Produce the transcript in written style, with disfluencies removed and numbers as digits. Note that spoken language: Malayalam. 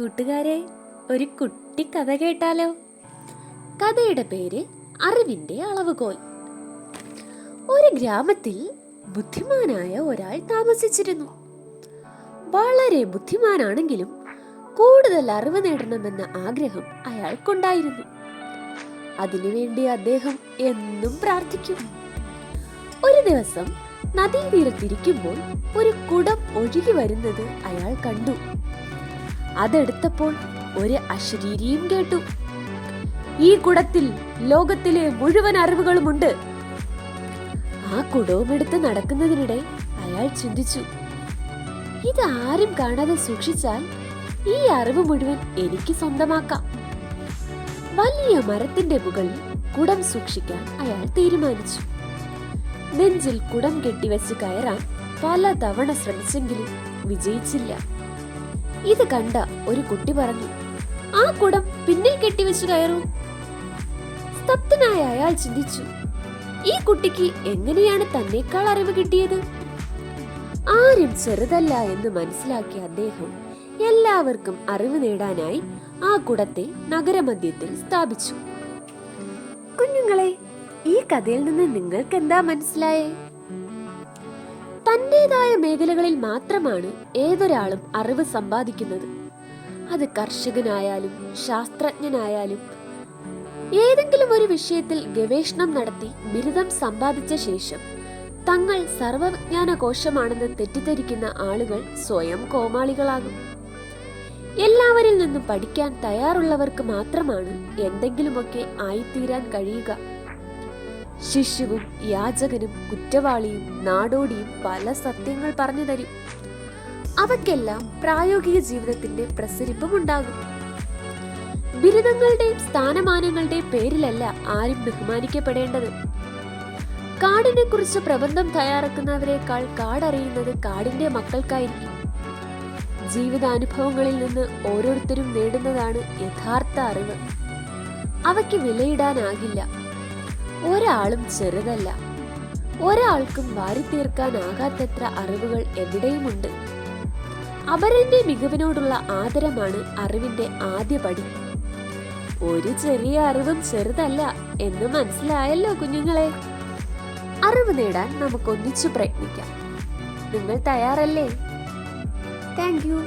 കൂട്ടുകാരെ, ഒരു കുട്ടി കഥ കേട്ടാലോ? കഥയുടെ പേര് അറിവിന്റെ അളവുകോൽ. ഒരു ഗ്രാമത്തിൽ ബുദ്ധിമാനായ ഒരാൾ താമസിച്ചിരുന്നു. വളരെ ബുദ്ധിമാനാണെങ്കിലും കൂടുതൽ അറിവ് നേടണമെന്ന ആഗ്രഹം അയാൾക്കുണ്ടായിരുന്നു. അതിനുവേണ്ടി അദ്ദേഹം എന്നും പ്രാർത്ഥിക്കും. ഒരു ദിവസം നദീതീരത്തിരിക്കുമ്പോൾ ഒരു കുടം ഒഴുകി വരുന്നത് അയാൾ കണ്ടു. അതെടുത്തപ്പോൾ ഒരു അശരീരിയും കേട്ടു. ഈ കുടത്തിൽ ലോകത്തിലെ മുഴുവൻ അറിവുകളുമുണ്ട്. ആ കുടവുമെടുത്ത് നടക്കുന്നതിനിടെ അയാൾ ചിന്തിച്ചു, ഇതാരും കാണാതെ സൂക്ഷിച്ചാൽ ഈ അറിവ് മുഴുവൻ എനിക്ക് സ്വന്തമാക്കാം. വലിയ മരത്തിന്റെ മുകളിൽ കുടം സൂക്ഷിക്കാൻ അയാൾ തീരുമാനിച്ചു. നെഞ്ചിൽ കുടം കെട്ടിവെച്ച് കയറാൻ പല തവണ ശ്രമിച്ചെങ്കിലും വിജയിച്ചില്ല. ഇത് കണ്ട ഒരു കുട്ടി പറഞ്ഞു, ആ കുടം പിന്നിൽ കെട്ടിവെച്ചു കയറൂ. സ്തബ്ധനായ അയാൾ ചിന്തിച്ചു, ഈ കുട്ടിക്ക് എങ്ങനെയാണ് തന്നേക്കാൾ അറിവ് കിട്ടിയത്? ആരും ചെറുതല്ല എന്ന് മനസ്സിലാക്കിയ അദ്ദേഹം എല്ലാവർക്കും അറിവ് നേടാനായി ആ കുടത്തെ നഗരമധ്യത്തിൽ സ്ഥാപിച്ചു. കുഞ്ഞുങ്ങളെ, ഈ കഥയിൽ നിന്ന് നിങ്ങൾക്ക് എന്താ മനസ്സിലായേ? തന്റേതായ മേഖലകളിൽ മാത്രമാണ് ഏതൊരാളും അറിവ് സമ്പാദിക്കുന്നത്. അത് കർഷകനായാലും ശാസ്ത്രജ്ഞനായാലും ഏതെങ്കിലും ഒരു വിഷയത്തിൽ ഗവേഷണം നടത്തി ബിരുദം സമ്പാദിച്ച ശേഷം തങ്ങൾ സർവ്വജ്ഞാന കോശമാണെന്ന് തെറ്റിദ്ധരിക്കുന്ന ആളുകൾ സ്വയം കോമാളികളാകും. എല്ലാവരിൽ നിന്നും പഠിക്കാൻ തയ്യാറുള്ളവർക്ക് മാത്രമാണ് എന്തെങ്കിലുമൊക്കെ ആയിത്തീരാൻ കഴിയുക. ശിശുവും യാചകനും കുറ്റവാളിയും നാടോടിയും പല സത്യങ്ങൾ പറഞ്ഞു തരും. അവയ്ക്കെല്ലാം പ്രായോഗിക ജീവിതത്തിന്റെ പ്രസരിപ്പും ഉണ്ടാകും. ബിരുദങ്ങളുടെയും സ്ഥാനമാനങ്ങളുടെയും പേരിലല്ല ആരും ബഹുമാനിക്കപ്പെടേണ്ടത്. കാടിനെ കുറിച്ച് പ്രബന്ധം തയ്യാറാക്കുന്നവരെക്കാൾ കാടറിയുന്നത് കാടിന്റെ മക്കൾക്കായിരിക്കും. ജീവിതാനുഭവങ്ങളിൽ നിന്ന് ഓരോരുത്തരും നേടുന്നതാണ് യഥാർത്ഥ അറിവ്. അവയ്ക്ക് വിലയിടാനാകില്ല. ഒരാളും ചെറുതല്ല. ഒരാൾക്കും വാരിത്തീർക്കാനാകാത്തത്ര അറിവുകൾ എവിടെയുമുണ്ട്. അപരന്റെ മികവിനോടുള്ള ആദരമാണ് അറിവിന്റെ ആദ്യ പടി. ഒരു ചെറിയ അറിവും ചെറുതല്ല എന്ന് മനസ്സിലായല്ലോ കുഞ്ഞുങ്ങളെ. അറിവ് നേടാൻ നമുക്കൊന്നിച്ചു പ്രയത്നിക്കാം. നിങ്ങൾ തയ്യാറല്ലേ? Thank you.